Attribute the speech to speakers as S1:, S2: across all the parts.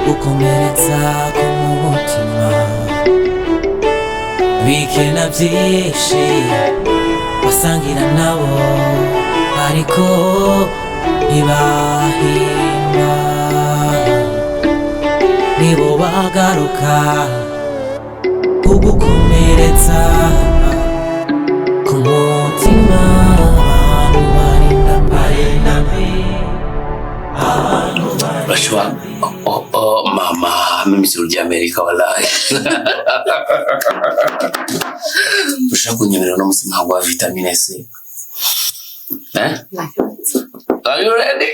S1: gukomeretsa k'umutima bikena byinshi basangira nabo ariko ntibahimba nibo bagaruka kugukomeretsa k'umutima
S2: Bashwa, mama, mimi sirudi Amerika wallahi. Ushaka kunyemerera no musinga wa vitamine C. Are you ready?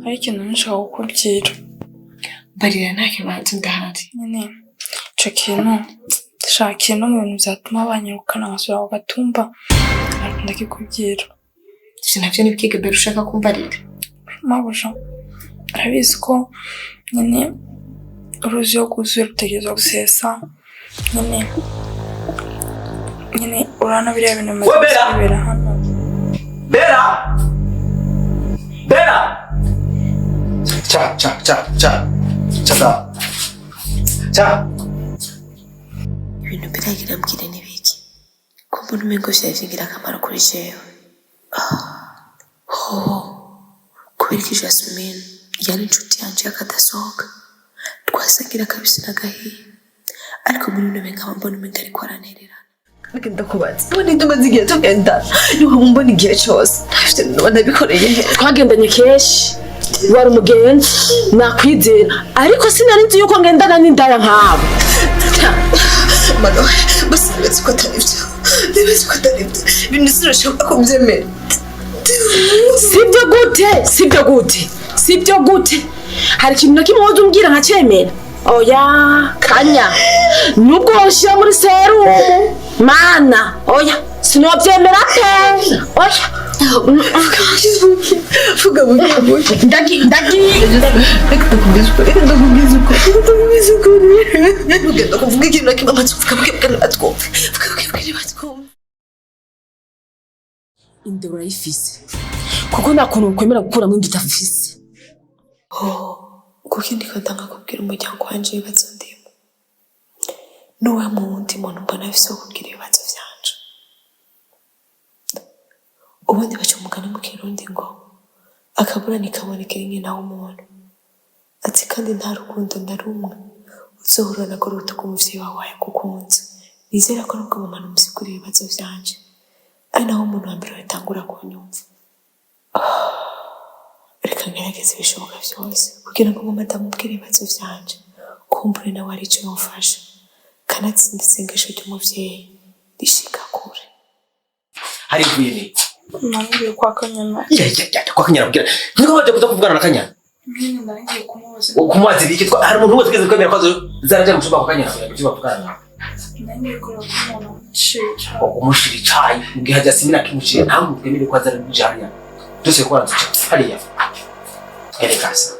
S3: Hari ikintu nshaka kukubwira.
S4: Barira nta kibanza ndahari.
S3: Nyine ico kintu shaka ikintu mu bintu byatuma banyirukana ngasubira ku gatumba ndakikubwira.
S4: Sinavyo nibwige mbere ushaka kumbarira.
S3: Mabuja arabizi ko nyine uruzi yo kuzuye rutegerezwa gusesa nyine urana biriya bintu bibera hano.
S2: Bera! Cha.
S4: Ibintu biragira mbwira nibiki. Kumva numengo vyagira akamaro kuri jewe. Kubera ko Jasmine yari inshuti yanje yakadasohoka. Twasangira kabisa n'agahiye. Ariko muri none nkaba mbona umenga ariko arantererana.
S5: Agenda kubaza ubundi tumaze igihe tugenda niho mbona igihe cyose ntafite n'abikoreye
S6: twagendanye keshi wari umugenzi nakwizera ariko sinari nzi yuko ngendana n'indaya nkabo
S5: mano basi nibetse ko ataribyo ibintu sinashobora kubyemera
S6: sibyo gute hari ikintu na kimwe woza umbwira nkacyemera oya kanya nubwo woshira muri serumu mana oya sinobyemera pe oya
S5: fuga
S6: ndagi
S5: ugenda kuvuga ikintu na kimwe amatwumve
S6: inde urayifise kuko nta kuntu ukwemera gukuramo indi utafise
S4: kuko ndiko ndakubwira umuryango wanje ibibazo ndimo n'uwe mu wundi muntu mbona afise kubwira ibibazo vyanje ubundi baca umugani mu kirundi ngo akabura nikabonekera nyina w'umuntu ati kandi nta rukundo na rumwe uzohura na goruta k'umuvyeyi wawe yagukunze nizera ko nubwo mama umusigura ibibazo vyanje ari naho umuntu wa mbere wetangura kunyumva reka ngerageze ibishoboka vyose kugira ngo madamu mbwire ibibazo vyanje kumbure nawe ari ico yomfasha kanatsinda isengesho ry'umuvyeyi rishika kure
S2: Hari kwini.
S3: Nangiye kwa Kanyana.
S2: Kwa Kanyana bwira. Niko baje kuza kuvugana na Kanyana.
S3: Nyine nangiye kumubaza.
S2: Kumubaza iki twa hari umuntu wese ugeze kwemera ko zaraje mu cyumba kwa Kanyana kugira ngo bavugana.
S3: Nangiye kureba umuntu ucica.
S2: Umushiri chai ngiye haja simina kimuciye ntabwo twemere ko azara bijariya. Dose ko aranzuca hariya. Ele kasa.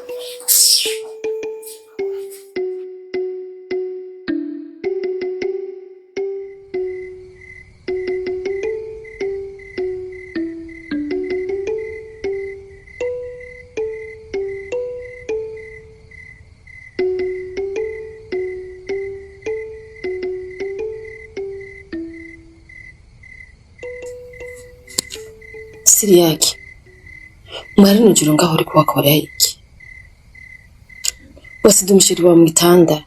S6: Siriyaki mwari nujuru ngaho uri kubakora iki wasi dumishiri wa mwitanda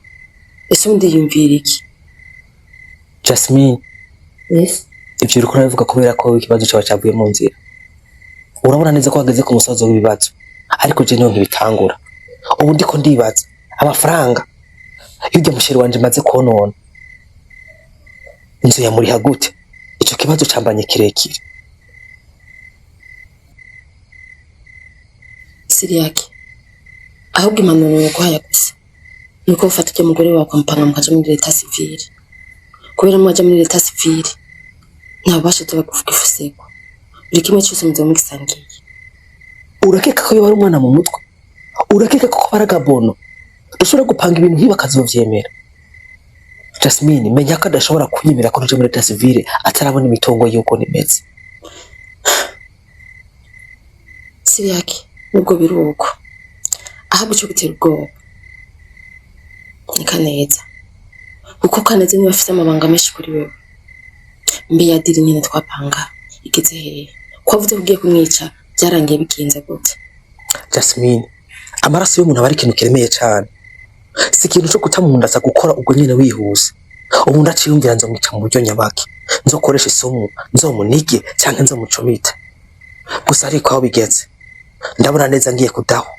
S6: ese undi yumvira iki
S1: Jasmine
S6: yes
S1: ibyo uriko uravuga kubera ko ikibazo cyawe cyavuye mu nzira urabona neza ko hageze ku musozo w'ibibazo ariko je niyo nkibitangura ubu ndiko ndibaza amafaranga y'ujya mushiri wanje maze konona inzu ya muri hagute ico kibazo cyambanye kirekire
S6: Siriyaki ahubwo impanuro yo guhaya gusa nuko ufata icyo mugore wawe ukampanga mukaja muri leta civile kubera mwaja muri leta civile nta bubasha tuba kuvuga ifuseko buri kimwe cyose muzomugisangiye.
S1: Urakeka ko yari umwana mu mutwe? Urakeka ko baragabono ushobora gupanga ibintu nk'ibi akazovyemera? Jasmine, menya ko adashobora kunyemera ko ruje muri leta civile atarabona imitongo yuko nimeze.
S6: Siriyaki, nubwo biruko ahubwo cyo gutera ubwoba ni Kaneza, kuko Kaneza niwe afite amabanga menshi kuri wewe. Mbe ya diri nyine twapanga igeze hehe? Ko avuze ko ugiye kumwica byarangiye bikinze gute?
S1: Jasmine, amaraso y'umuntu aba ari ikintu kiremeye cyane, si ikintu cyo kutamunda gukora ubwo nyine wihuse. Ubu ndaciyumvira nzomwica mu buryo nyabaki, nzokoresha isomo, nzomunige cyangwa nzomucomita. Gusa ariko aho bigeze ndabona neza ngiye kudaho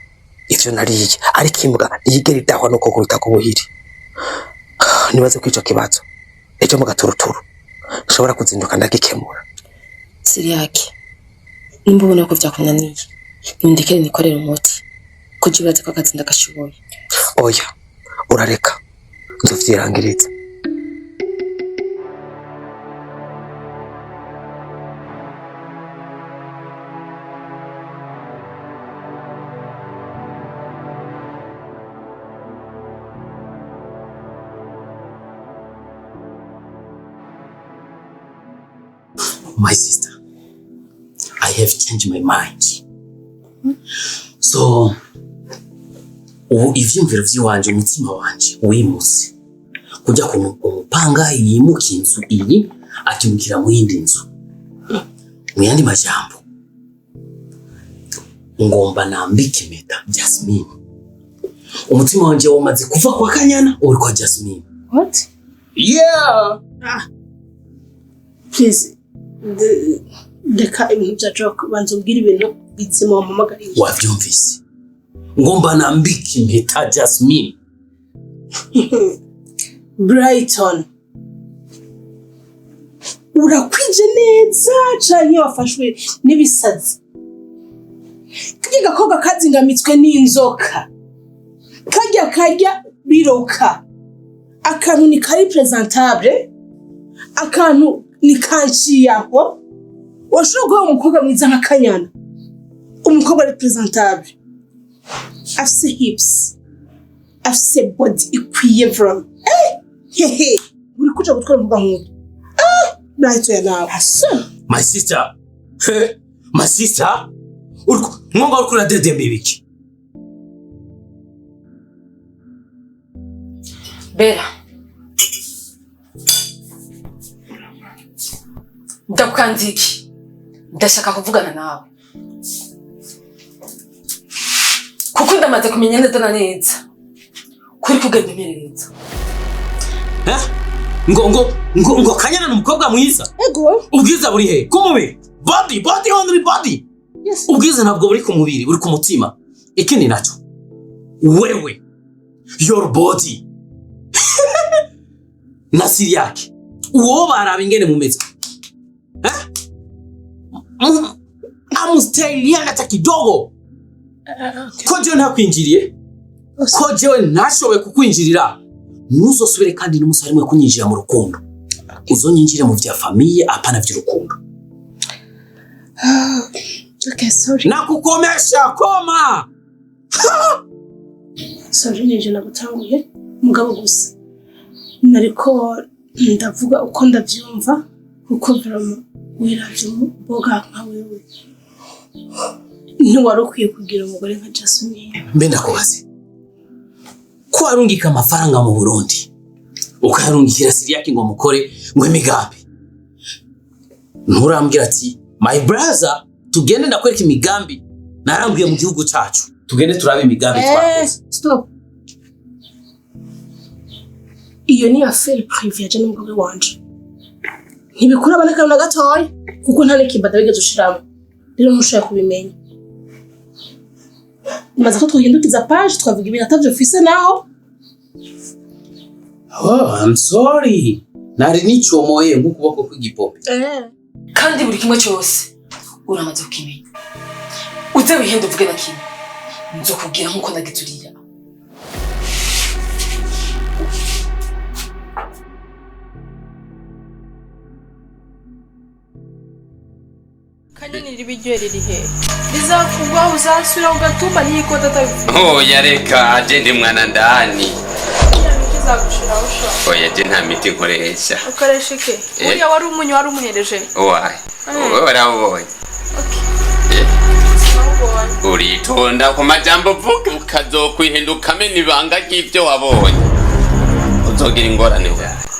S1: ivyo nariye, ariko imbwa ntiyigera idahwa nuko kubita ku buhiri. Nibaze kwico kibazo ejo mu gaturuturu nshobora kuzinduka ndagikemura.
S6: Siriyaki, nimba ubona ko byakunaniye nundekere nikorera umuti ko jibaze ko akazi ndagashoboye.
S1: Oya, urareka nzovyirangiriza.
S2: My sister, I have changed my mind. So, ivyumviro vy'iwanje, umutima wanje wimutse kujya kumupanga yimuka inzu iyi akimukira mu yindi nzu. Mu yandi majambo, ngomba nambike impeta Jasmine. Umutima wanje wamaze kuva kwa Kanyana uri kwa Jasmine.
S5: What?
S2: Yeah.
S5: Please, ndeka ibintu bya joke banza ubwira ibintu bizima wamamagariye.
S2: Wavyumvise? Ngomba nambike impeta Jasmine.
S5: Brighton, urakwije neza canke wafashwe n'ibisazi? Kajya gakoga kazingamitswe n'inzoka, kajya biroka, akantu ni kari presentable, akantu ni kanciyaho. Washobora guha umukobwa mwiza nka Kanyana, umukobwa ari presentable, afise hips, afise body ikwiye from hehe, uri kuja gutwara umukobwa nk'uyu. Brighton ya nawe
S2: My sister, my sister, mwonga urikura dedembe ibiki?
S3: Bera, ndakukanze iki? Ndashaka kuvugana nawe kuko ndamaze kumenya neza na neza kuri kugenda imerereza.
S2: Ngo Kanyana n'umukobwa mwiza?
S5: ego
S2: Ubwiza buri he? Ku mubiri? Body only body.
S5: Yes.
S2: Ubwiza ntabwo buri ku mubiri, buri ku mutima. Ikindi naco, wewe, your body na Siriyaki uwo baraba ingene mumeze. Amustaili hata kidogo. Ko jewe ntakwinjiriye, ko jewe ntashoboye kukwinjirira, ntuzosubire kandi n'umusare mwe kunyinjira mu rukundo. Uzonyinjira mu vya famiye apana vy'urukundo.
S5: Okay, sorry.
S2: Nakukomesha koma.
S5: Sorry nije nagutanguye mugabo gusa nariko ndavuga uko ndavyumva kuko vraiment wiravye boga nka wewe ntiwari ukwiye kugira umugore nka Jasmine.
S2: Mbe ndakubaze ko arungika amafaranga mu Burundi ukayarungikira Siriyaki ngo mukore ngo imigambi, nturambwira ati my brother tugende ndakwereka imigambi narambwiye mu gihugu cyacu, tugende turabe imigambi twakoze.
S5: Stop. Iyo ni affaire privée ya n'umugore wanje, ntibikura abaneka na gatoya kuko nta n'ikibada bigeze ushiramo, rero ntushaka kubimenya. Maze ko twahindukiza page twavuga ibintu atavyo fise naho.
S2: Oh, I'm sorry. Nari nicomoye nk'ukuboko kw'igipope.
S3: Kandi buri kimwe cyose uramaze kukimenya. Uze wihende uvuge na kimwe, nzokubwira nkuko nagituriya. Kanyoni ibiryo riri he rizakugwa uzasubira ugatumba n'ikota atabivuga
S7: oya reka aje ndi mwana ndani
S3: kizagushira usho
S7: oya je nta miti nkoresha
S3: ukoresha iki uya wari umunyu wari umuhereje
S7: oya wowe warabonye uritonda ku majambo vuga ukazokwihinduka ibanga ry'ibyo wabonye uzogira ingorane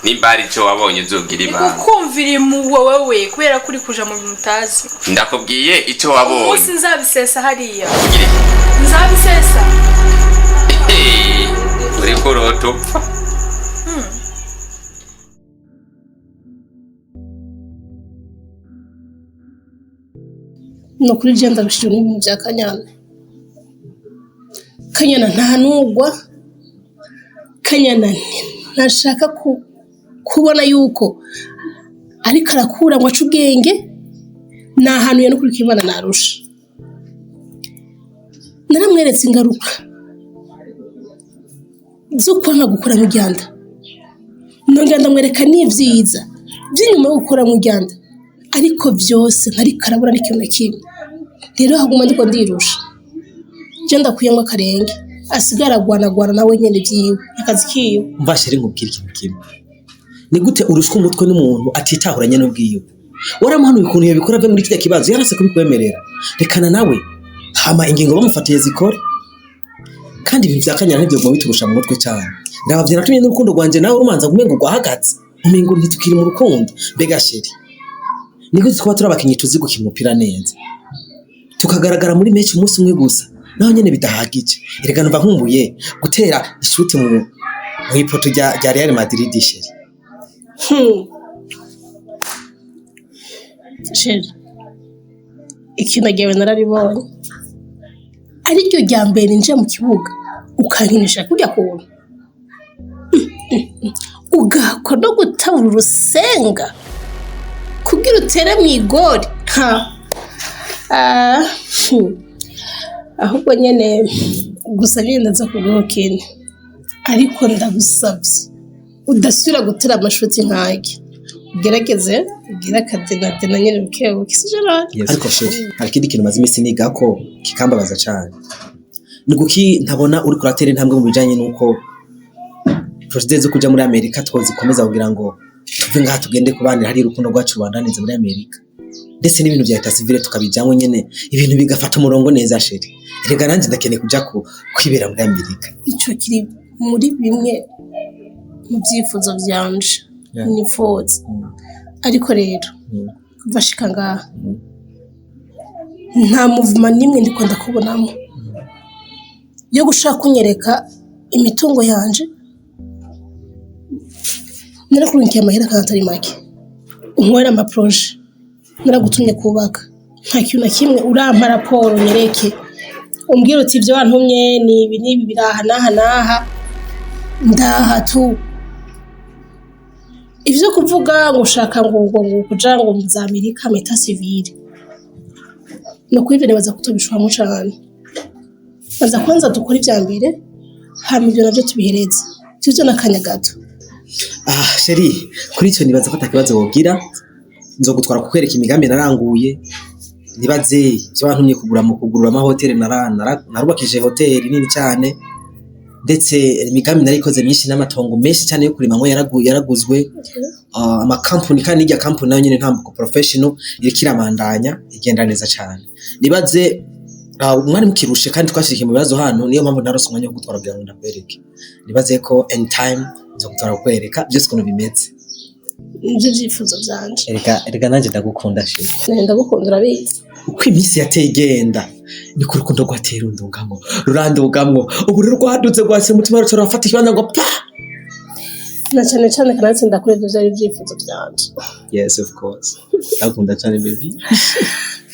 S7: nimba ari cyo wabonye uzogira ibanga
S3: kumvira imuwe wewe kubera kuri kuja mu mutazi
S7: ndakubwiye icyo wabonye
S3: umunsi nzabisesa hariya nzabisesa
S7: uri kurota upfa
S5: no kuri je ndabishije n'ibintu bya Kanyana ntanugwa Kanyana ntashaka kubona yuko ariko arakura ngo ace ubwenge ni ahantu ya no kuri kibana narusha naramweretse ingaruka zo kwanga gukora mu Rwanda nongera ndamwereka n'ivyiza by'inyuma yo gukora mu Rwanda ariko byose ntari karabura n'ikintu kimwe rero haguma ndiko ndirusha je ndakuyemo akarenge asigara agwanagwana nawe nyene byiwe akazi kiyo
S1: mbashire nkubwira ikintu kimwe ni gute urushwa umutwe n'umuntu atitahuranye n'ubwiyo waramuhanuye ukuntu yabikora ave muri kijya kibazo yarase kubikwemerera rekana nawe hama ingingo bamufatiye zikore kandi ibintu bya Kanyana ntibyo mu biturusha mu mutwe cyane ndabavyira tumye n'urukundo rwanje nawe urumanza gumengo rwahagaze umengo ntitukiri mu rukundo mbega sheri ni gute twaba turabakinyi tuzi gukina umupira neza tukagaragara muri match umunsi umwe gusa naho nyene bidahagije erega numva nkumbuye gutera ishuti mu ipoto rya Real Madrid sheri
S5: sheri ikintu agewe nararibonye ariryo rya mbere nje mu kibuga ukankinisha kujya kubona ugakwa no gutabura urusenga kugira utere mu igori ahubwo nyene gusa nyine nza kuguha kene ariko ndagusabye udasubira gutera amashuti nk'aya ugerageze ugira akadenadena nyene bukebuke sijara
S1: ariko sheri hari ikindi kintu maze iminsi niga ko kikambabaza cyane ni guki ntabona uri kuratera intambwe mu bijanye nuko procedure zo kuja muri Amerika twozikomeza kugira ngo tuve ngaha tugende kubanira hari urukundo rwacu rwandaniza muri Amerika ndetse n'ibintu bya leta civile tukabijyamo nyene ibintu bigafata umurongo neza sheri rega nanjye ndakeneye kuja kwibera muri Amerika
S5: ico kiri muri bimwe mu byifuzo byanje nifuza ariko rero kuva shika ngaha nta movement nimwe ndiko ndakubonamo yo gushaka kunyereka imitungo yanje narakurunkiye amahera kandi atari make unkorera amaproje naragutumye kubaka nta kintu na kimwe urampa raporo nyereke umbwira uti ibyo wantumye ni ibi n'ibi biraha n'aha ndaha tu ivyo kuvuga ngo ushaka ngo kuja ngo za Amerika meta civile no kwivyo nibaza kutobishwamo cyane baza kwanza dukora ivya mbere hama ibyo navyo tubihereza cyo nakanya gato
S1: sheri kuri icyo nibaza ko atakibazo wogira nzogutwara kukwereka imigambi naranguye nibaze ibyo bantumye kugurura amahoteli narubakije hoteli nini cyane ndetse imigambi narikoze myinshi n'amatongo menshi cyane yo kurima ngo yaraguzwe amakampuni kandi n'ijya kampuni nayo nyine ntambuko professional irikiramandanya igenda neza cyane nibaze umwari mukirushe kandi twashirike mu bibazo hano niyo mpamvu narose umwanya wo gutwara bya runda kwereke nibaze ko in time zo gutwara kwereka byose ukuntu bimeze
S5: ibyo byifuzo byanje
S1: erega nanjye ndagukunda sheri
S5: ndagukunda urabizi
S1: uko iminsi yateye igenda ni ku rukundo rwatera urundungamo rurandugamwo ubu rero rwadutse rwase umutima wacu urafata ikibanza ngo pa
S5: na cyane cyane kanatsi ndakora ibyo byari byifuzo byanje
S1: yes of course ndakunda cyane baby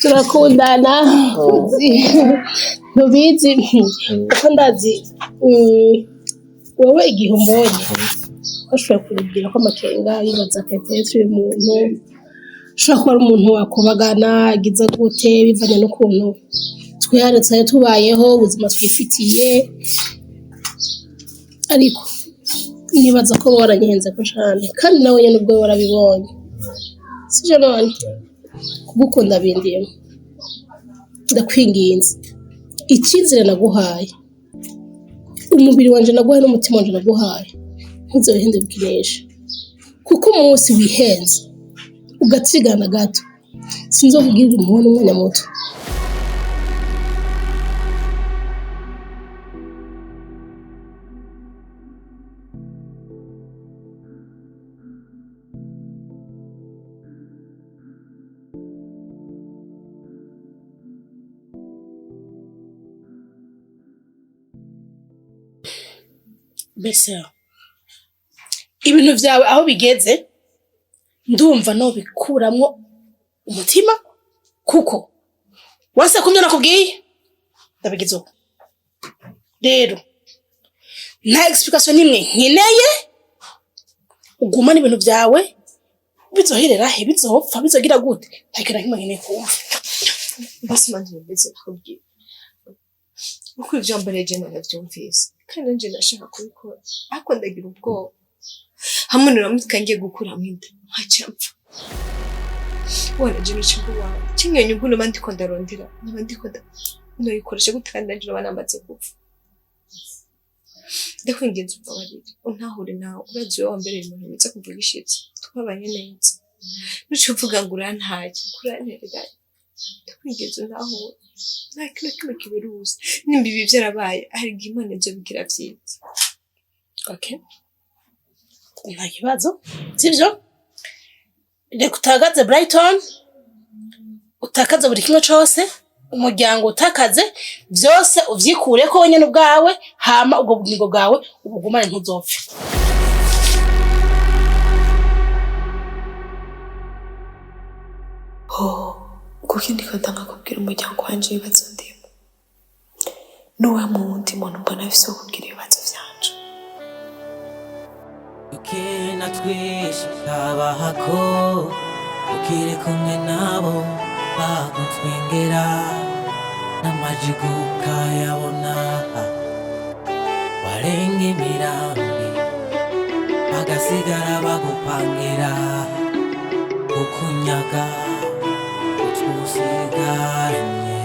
S5: turakundana ntubizi kuko ndazi wowe igihe umbonye bashobora kurubwira ko amakenga yibaza akayetere umuntu ushobora kuba ari umuntu wakubagana agize gute bivanye n'ukuntu twiharitse tubayeho ubuzima twifitiye ariko nibaza ko waranyenze ko cyane kandi nawe nyine ubwo warabibonye sibyo none kugukunda bindiyemo ndakwinginze icyizere naguhaye umubiri wanje naguhaye n'umutima wanje naguhaye ntuzohinde bukinesha kuko umunsi wihenze ugatsigana gato sinzokugirira impuhwe n'umwanya muto. Mbese ibintu byawe aho bigeze ndumva no bikuramwo umutima kuko wase kumye nakubwiye ndabigize uko rero nta explication nimwe nkeneye ugumana ibintu byawe bizoherera he bizopfa bizogira gute ntakira kimwe nkeneye kumva
S4: basi manje mbese nakubwiye uko ijambo rejene navyumvise kandi nje nashaka kubikora ariko ndagira ubwoba hamwe nuramuka ngiye gukuramo inda nkacampfa wona je n'icyo wawe kinyenye ubwo n'abandi ko ndarondera n'abandi ko noyikoresha gute kandi nanje banamaze gupfa ndakwingenza ubabarire untahure nawe urazi wowe wambere umuntu mwiza kuvuga ishitsi twabanye neza n'icyo uvuga ngo urantaye kuranterera ndakwingenza untahure nta kintu kimwe kibiruzi nimba ibi byarabaye hari igihe Imana ibyo bigira byiza.
S5: Okay, nta kibazo sibyo reka utagaze Brighton utakaze buri kimwe cyose umuryango utakaze byose uvyikure ko wenyine ubwawe hama ubwo bugingo bwawe ubugumane ntuzopfe.
S4: Kuko ndiko ndanga kubwira umuryango wanje ibibazo ndimo n'uwa mundi muntu mbona afise kubwira ibibazo vyanje
S8: ukena twese abahako ukire kumwe nabo bagutwengera n'amajigo kayabona warenga imirambi bagasigara bagupangira ukunyaga utusigaranye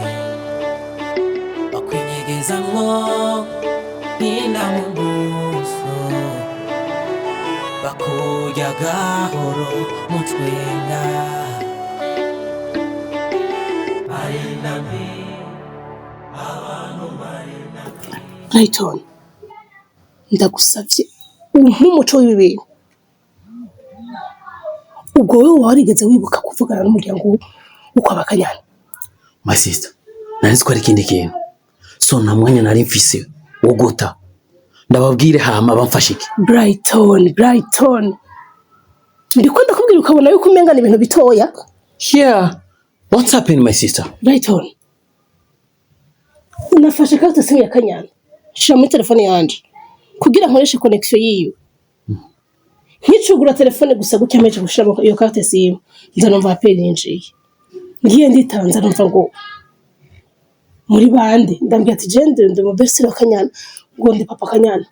S8: bakwinyegezamwo nk'inda mu buso bakurya gahoro mutwenga
S5: Brighton ndagusavye nk'umuco w'ibintu ubwo wowe warigeze wibuka kuvugana n'umuryango uko abakanyana.
S2: My sister nari ko ari ikindi kintu so nta mwanya nari mfise wo guta ndababwire hama bamfashe iki.
S5: Brighton ndiko ndakubwira ukabona yuko umengana ibintu bitoya.
S2: Yeah, what's happening my sister?
S5: Brighton nafashe carte simu ya Kanyana shira muri telefone yanje kugira nkoreshe connection yiyo nkicugura telefone gusa gukemeje gushira iyo carte simu nzanumva appel yinjiye ngiye nditanza numva ngo muri bande ndambye ati gende ndi mu best wa Kanyana ngo ndi papa Kanyana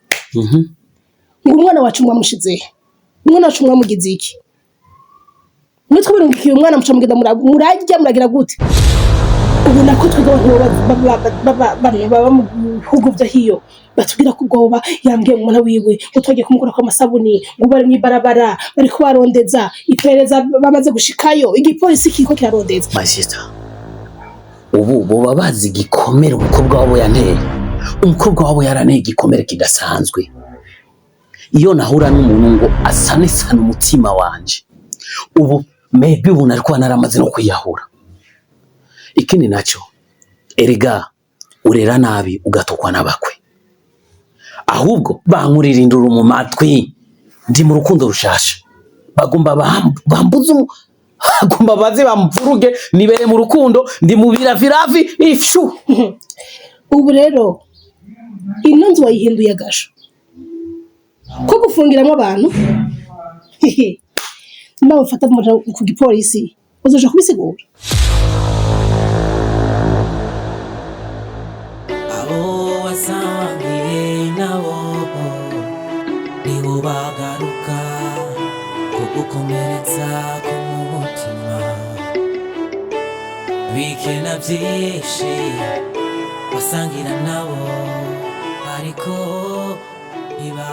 S5: ngo umwana wacu mwamushize umwana wacu mwamugize iki nitwe birungikiye umwana mucamugenda murajya muragira gute ubu nako twego baba mu bihugu bya hiyo batubwira ko ubwoba yambwiye umuntu wiwe ngo twagiye kumukora kwa masabuni ngo bari mu barabara bari kubarondeza ipereza bamaze gushikayo igipolisi kiko kirarondeza.
S2: My sister ubu boba bazi igikomere umukobwa wabo yanteye umukobwa wabo yaraneye igikomere kidasanzwe iyo nahura n'umuntu ngo asanisana umutima wanje ubu maybe ubu nariko naramaze no kwiyahura. Ikindi naco erega urera nabi ugatokwa nabakwe ahubwo bankurira induru mu matwi ndi mu rukundo rushasha bagomba bambuze bagomba baze bamvuruge nibere mu rukundo ndi mu biraviravi ifshu.
S5: Ubu rero ino nzu wayihinduye agasho ko gufungiramo abantu nawe ufata ku gipolisi uzoja kubisigura.
S8: abo wasangiye nabo nibo bagaruka kugukomeretsa ku mutima bikena byinshi basangira nabo ariko iba